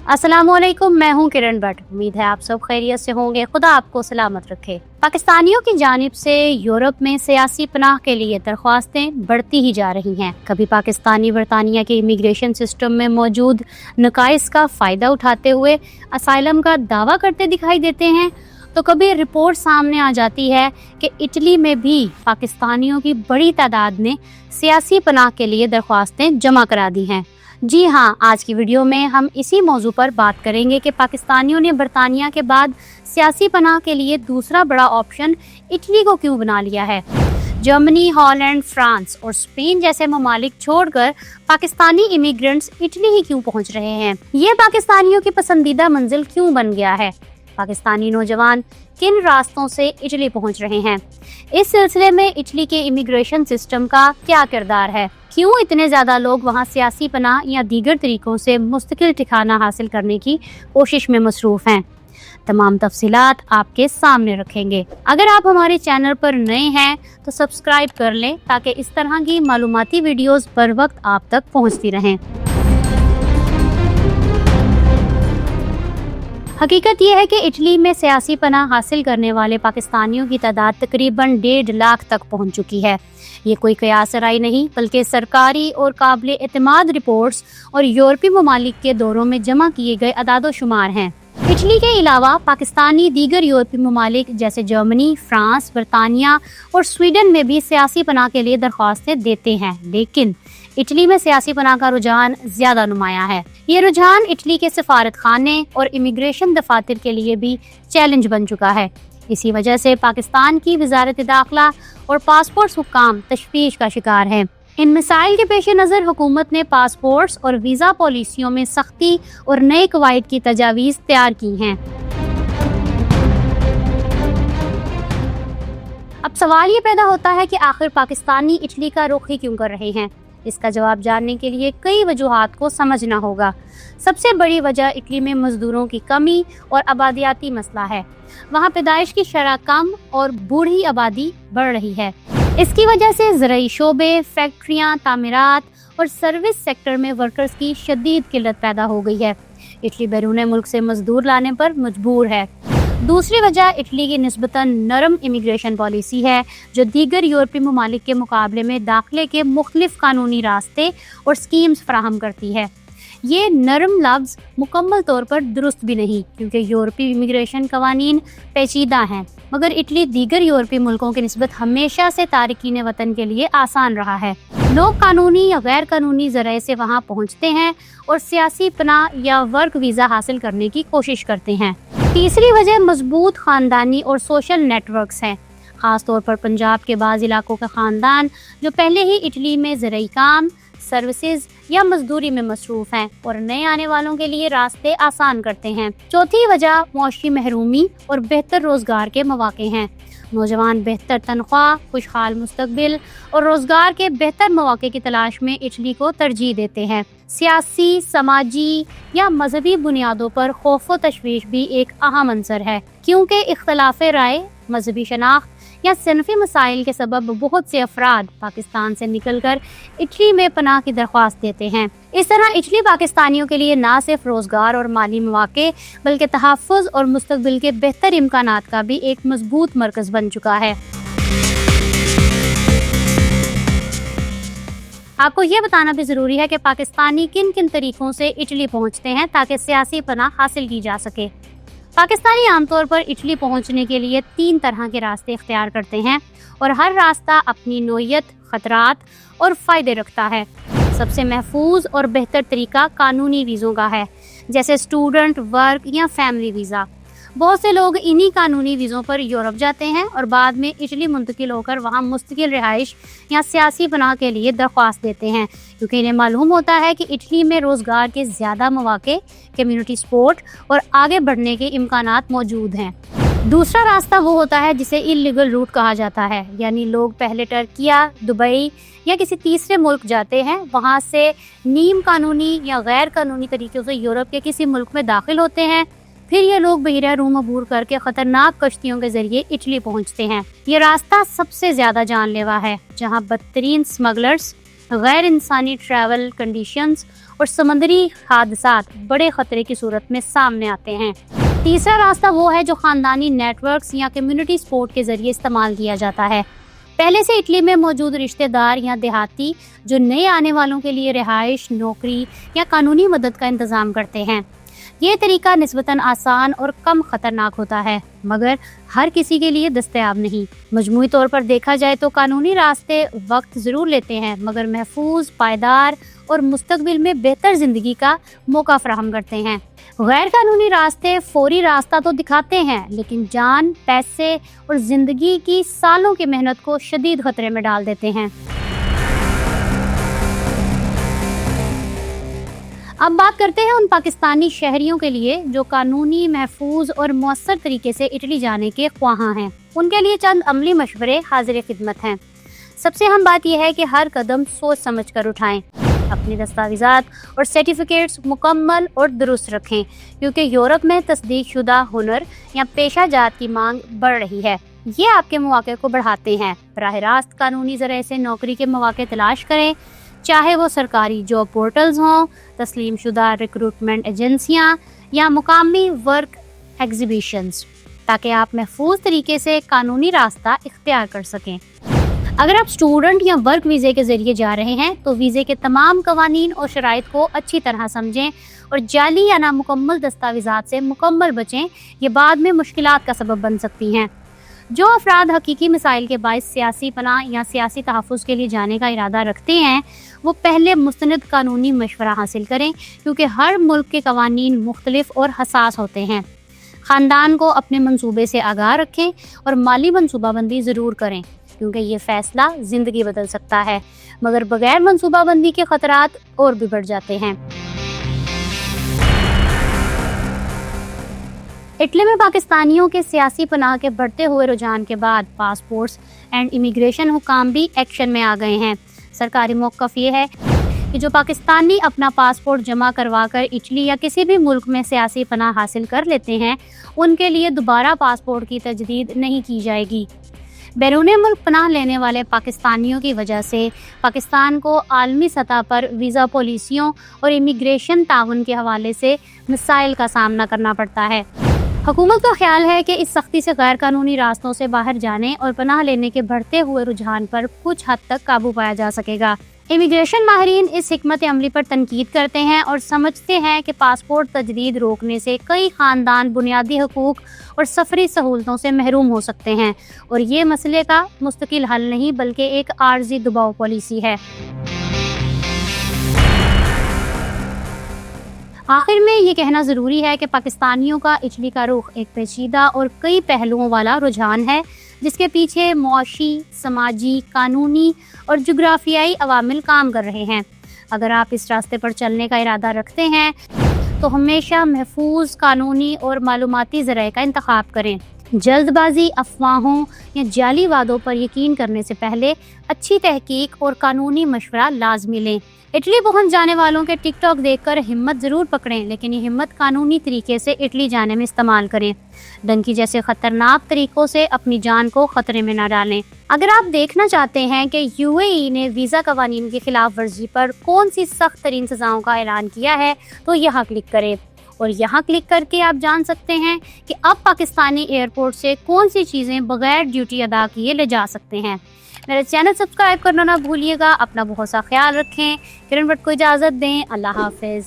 अस्सलाम वालेकुम, मैं हूं किरण भट्ट। उम्मीद है आप सब खैरियत से होंगे। खुदा आपको सलामत रखे। पाकिस्तानियों की जानिब से यूरोप में सियासी पनाह के लिए दरख्वास्तें बढ़ती ही जा रही हैं। कभी पाकिस्तानी बरतानिया के इमिग्रेशन सिस्टम में मौजूद नकाइस का फ़ायदा उठाते हुए असाइलम का दावा करते दिखाई देते हैं, तो कभी रिपोर्ट सामने आ जाती है कि इटली में भी पाकिस्तानियों की बड़ी तादाद ने सियासी पनाह के लिए दरख्वास्तें जमा करा दी हैं। जी हाँ, आज की वीडियो में हम इसी मौजू पर बात करेंगे कि पाकिस्तानियों ने बरतानिया के बाद सियासी पनाह के लिए दूसरा बड़ा ऑप्शन इटली को क्यों बना लिया है। जर्मनी, हॉलैंड, फ्रांस और स्पेन जैसे ममालिक छोड़कर पाकिस्तानी इमिग्रेंट्स इटली ही क्यों पहुंच रहे हैं। ये पाकिस्तानियों की पसंदीदा मंजिल क्यों बन गया है। पाकिस्तानी नौजवान किन रास्तों से इटली पहुंच रहे हैं। इस सिलसिले में इटली के इमिग्रेशन सिस्टम का क्या किरदार है, क्यों इतने ज़्यादा लोग वहां सियासी पनाह या दीगर तरीकों से मुस्तकिल ठिकाना हासिल करने की कोशिश में मसरूफ़ हैं। तमाम तफसीलात आपके सामने रखेंगे। अगर आप हमारे चैनल पर नए हैं तो सब्सक्राइब कर लें ताकि इस तरह की मालूमाती वीडियोस बर वक्त आप तक पहुंचती रहें। हकीकत यह है कि इटली में सियासी पनाह हासिल करने वाले पाकिस्तानियों की तादाद तकरीबन 1.5 लाख तक पहुंच चुकी है। ये कोई कयास राय नहीं बल्कि सरकारी और काबिल एतमाद रिपोर्ट्स और यूरोपीय ममालिक के दौरों में जमा किए गए अदाद शुमार हैं। इटली के अलावा पाकिस्तानी दीगर यूरोपीय ममालिक जैसे जर्मनी, फ्रांस, बरतानिया और स्वीडन में भी सियासी पनाह के लिए दरख्वास्तें देते हैं, लेकिन इटली में सियासी पनाह का रुझान ज्यादा नुमायां है। ये रुझान इटली के सफारत खाने और इमिग्रेशन दफातर के लिए भी चैलेंज बन चुका है। इसी वजह से पाकिस्तान की वजारत दाखिला और पासपोर्ट हुक्काम तशवीश का शिकार हैं। इन मसाइल के पेश नज़र हुकूमत ने पासपोर्ट्स और वीज़ा पॉलिसियों में सख्ती और नए कवायद की तजावीज़ तैयार की हैं। अब सवाल ये पैदा होता है कि आखिर पाकिस्तानी इटली का रुख ही क्यों कर रहे हैं। इसका जवाब जानने के लिए कई वजूहात को समझना होगा। सबसे बड़ी वजह इटली में मजदूरों की कमी और आबादियाती मसला है। वहाँ पैदाइश की शरह कम और बूढ़ी आबादी बढ़ रही है। इसकी वजह से ज़राई शोबे, फैक्ट्रियाँ, तामीरात और सर्विस सेक्टर में वर्कर्स की शदीद किल्लत पैदा हो गई है। इटली बैरून मुल्क से मजदूर लाने पर मजबूर है। दूसरी वजह इटली की निस्बतन नरम इमिग्रेशन पॉलिसी है, जो दीगर यूरोपीय ममालिक के मुकाबले में दाखिले के मुख्तलिफ कानूनी रास्ते और स्कीम्स फराहम करती है। ये नरम लफ्ज़ मुकम्मल तौर पर दुरुस्त भी नहीं, क्योंकि यूरोपीय इमिग्रेशन कवानीन पेचीदा हैं, मगर इटली दीगर यूरोपीय मुल्कों की निस्बत हमेशा से तारिकीन वतन के लिए आसान रहा है। लोग कानूनी या गैर कानूनी ज़राए से वहाँ पहुँचते हैं और सियासी पनाह या वर्क वीज़ा हासिल करने की कोशिश करते हैं। तीसरी वजह मजबूत ख़ानदानी और सोशल नेटवर्क्स हैं। ख़ास तौर पर पंजाब के बाज़ इलाकों के ख़ानदान जो पहले ही इटली में ज़राई काम, सर्विसेज या मजदूरी में मसरूफ़ हैं और नए आने वालों के लिए रास्ते आसान करते हैं। चौथी वजह मुआशी महरूमी और बेहतर रोज़गार के मौक़े हैं। नौजवान बेहतर तनख्वाह, खुशहाल मुस्तकबिल और रोज़गार के बेहतर मौक़े की तलाश में इटली को तरजीह देते हैं। सियासी, समाजी या मजहबी बुनियादों पर खौफ व तशवीश भी एक अहम अंसर है, क्योंकि इख्तलाफ राय, मजहबी शनाख्त या सिनफी मसाइल के सबब बहुत से अफराद पाकिस्तान से निकलकर इटली में पनाह की दरख्वास्त देते हैं। इस तरह इटली पाकिस्तानियों के लिए न सिर्फ रोज़गार और माली मौक़े बल्कि तहफ़्फ़ुज़ और मुस्तक़बिल के बेहतर इम्कानात का भी एक मजबूत मरकज़ बन चुका है। आपको ये बताना भी ज़रूरी है कि पाकिस्तानी किन किन तरीक़ों से इटली पहुँचते हैं ताकि सियासी पनाह हासिल की जा सके। पाकिस्तानी आमतौर पर इटली पहुंचने के लिए 3 तरह के रास्ते इख्तियार करते हैं और हर रास्ता अपनी नोयत, ख़तरात और फ़ायदे रखता है। सबसे महफूज और बेहतर तरीका कानूनी वीज़ों का है, जैसे स्टूडेंट, वर्क या फैमिली वीज़ा। बहुत से लोग इन्हीं कानूनी वीज़ों पर यूरोप जाते हैं और बाद में इटली मुंतकिल होकर वहाँ मुस्तकिल रिहाइश या सियासी पनाह के लिए दरख्वास्त देते हैं, क्योंकि इन्हें मालूम होता है कि इटली में रोज़गार के ज़्यादा मौक़े, कम्युनिटी सपोर्ट और आगे बढ़ने के इम्कानात मौजूद हैं। दूसरा रास्ता वो होता है जिसे इल्लीगल रूट कहा जाता है, यानी लोग पहले टर्किया, दुबई या किसी तीसरे मुल्क जाते हैं, वहाँ से नीम कानूनी या गैर कानूनी तरीक़ों से यूरोप के किसी मुल्क में दाखिल होते हैं। फिर ये लोग बहिरा रूम अबूर करके ख़तरनाक कश्तियों के ज़रिए इटली पहुँचते हैं। ये रास्ता सबसे ज़्यादा जानलेवा है, जहाँ बदतरीन स्मगलर्स, गैर इंसानी ट्रैवल कंडीशंस और समंदरी हादसात बड़े खतरे की सूरत में सामने आते हैं। तीसरा रास्ता वो है जो खानदानी नेटवर्क्स या कम्युनिटी सपोर्ट के जरिए इस्तेमाल किया जाता है। पहले से इटली में मौजूद रिश्तेदार या देहाती जो नए आने वालों के लिए रिहाइश, नौकरी या कानूनी मदद का इंतजाम करते हैं। ये तरीका निस्बतन आसान और कम खतरनाक होता है, मगर हर किसी के लिए दस्तयाब नहीं। मजमूई तौर पर देखा जाए तो कानूनी रास्ते वक्त ज़रूर लेते हैं, मगर महफूज, पायदार और मुस्तकबिल में बेहतर ज़िंदगी का मौका फराहम करते हैं। गैर कानूनी रास्ते फौरी रास्ता तो दिखाते हैं, लेकिन जान, पैसे और ज़िंदगी की सालों की मेहनत को शदीद खतरे में डाल देते हैं। अब बात करते हैं उन पाकिस्तानी शहरियों के लिए जो कानूनी, महफूज और मौसर तरीके से इटली जाने के ख्वाहां हैं। उनके लिए चंद अमली मशवरे हाजिर खिदमत हैं। सबसे अहम बात यह है कि हर कदम सोच समझ कर उठाएं। अपने दस्तावेज़ात और सर्टिफिकेट्स मुकम्मल और दुरुस्त रखें, क्योंकि यूरोप में तस्दीक शुदा हुनर या पेशा जात की मांग बढ़ रही है। ये आपके मौके को बढ़ाते हैं। बराह रास्त कानूनी ज़रिए से नौकरी के मौके तलाश करें, चाहे वो सरकारी जॉब पोर्टल्स हों, तस्लीम शुदा रिक्रूटमेंट एजेंसियां या मुकामी वर्क एग्जीबिशंस, ताकि आप महफूज तरीके से कानूनी रास्ता इख्तियार कर सकें। अगर आप स्टूडेंट या वर्क वीज़े के ज़रिए जा रहे हैं तो वीज़े के तमाम कवानीन और शराइत को अच्छी तरह समझें और जाली या नामुकम्मल दस्तावेज़ात से मुकम्मल बचें। ये बाद में मुश्किलात का सबब बन सकती हैं। जो अफराद हकीकी मसाइल के बाइस सियासी पनाह या सियासी तहफ़्फ़ुज़ के लिए जाने का इरादा रखते हैं, वो पहले मुस्तनद कानूनी मशवरा हासिल करें, क्योंकि हर मुल्क के कवानीन मुख्तलिफ और हसास होते हैं। ख़ानदान को अपने मंसूबे से आगाह रखें और माली मनसूबाबंदी ज़रूर करें, क्योंकि ये फ़ैसला ज़िंदगी बदल सकता है, मगर बगैर मनसूबाबंदी के ख़तरात और भी बढ़ जाते हैं। इटली में पाकिस्तानियों के सियासी पनाह के बढ़ते हुए रुझान के बाद पासपोर्ट्स एंड इमिग्रेशन हुकाम भी एक्शन में आ गए हैं। सरकारी मौक़िफ़ ये है कि जो पाकिस्तानी अपना पासपोर्ट जमा करवा कर इटली या किसी भी मुल्क में सियासी पनाह हासिल कर लेते हैं, उनके लिए दोबारा पासपोर्ट की तजदीद नहीं की जाएगी। बैरून मुल्क पनाह लेने वाले पाकिस्तानियों की वजह से पाकिस्तान को आलमी सतह पर वीज़ा पॉलिसियों और इमिग्रेशन ताउन के हवाले से मसाइल का सामना करना पड़ता है। हुकूमत का ख्याल है कि इस सख्ती से गैर कानूनी रास्तों से बाहर जाने और पनाह लेने के बढ़ते हुए रुझान पर कुछ हद तक काबू पाया जा सकेगा। इमिग्रेशन माहिरीन इस हिकमत अमली पर तनकीद करते हैं और समझते हैं कि पासपोर्ट तजदीद रोकने से कई ख़ानदान बुनियादी हकूक़ और सफरी सहूलतों से महरूम हो सकते हैं, और ये मसले का मुस्तकिल हल नहीं बल्कि एक आर्जी दबाव पॉलिसी है। आखिर में ये कहना ज़रूरी है कि पाकिस्तानियों का इटली का रुख एक पेचीदा और कई पहलुओं वाला रुझान है, जिसके पीछे मुआशी, समाजी, कानूनी और जुग्राफियाई अवामिल काम कर रहे हैं। अगर आप इस रास्ते पर चलने का इरादा रखते हैं तो हमेशा महफूज, कानूनी और मालूमाती ज़राए का इंतखाब करें। जल्दबाजी, अफवाहों या जाली वादों पर यकीन करने से पहले अच्छी तहकीक और कानूनी मशवरा लाजमी लें। इटली पहुंच जाने वालों के टिकटॉक देखकर हिम्मत ज़रूर पकड़ें, लेकिन ये हिम्मत कानूनी तरीके से इटली जाने में इस्तेमाल करें। डंकी जैसे ख़तरनाक तरीक़ों से अपनी जान को ख़तरे में न डालें। अगर आप देखना चाहते हैं कि यूएई ने वीज़ा कवानीन की खिलाफ वर्जी पर कौन सी सख्त तरीन सज़ाओं का ऐलान किया है, तो यहाँ क्लिक करें, और यहाँ क्लिक करके आप जान सकते हैं कि अब पाकिस्तानी एयरपोर्ट से कौन सी चीज़ें बगैर ड्यूटी अदा किए ले जा सकते हैं। मेरा चैनल सब्सक्राइब करना ना भूलिएगा। अपना बहुत सा ख्याल रखें। किरण भट्ट को इजाज़त दें। अल्लाह हाफिज़।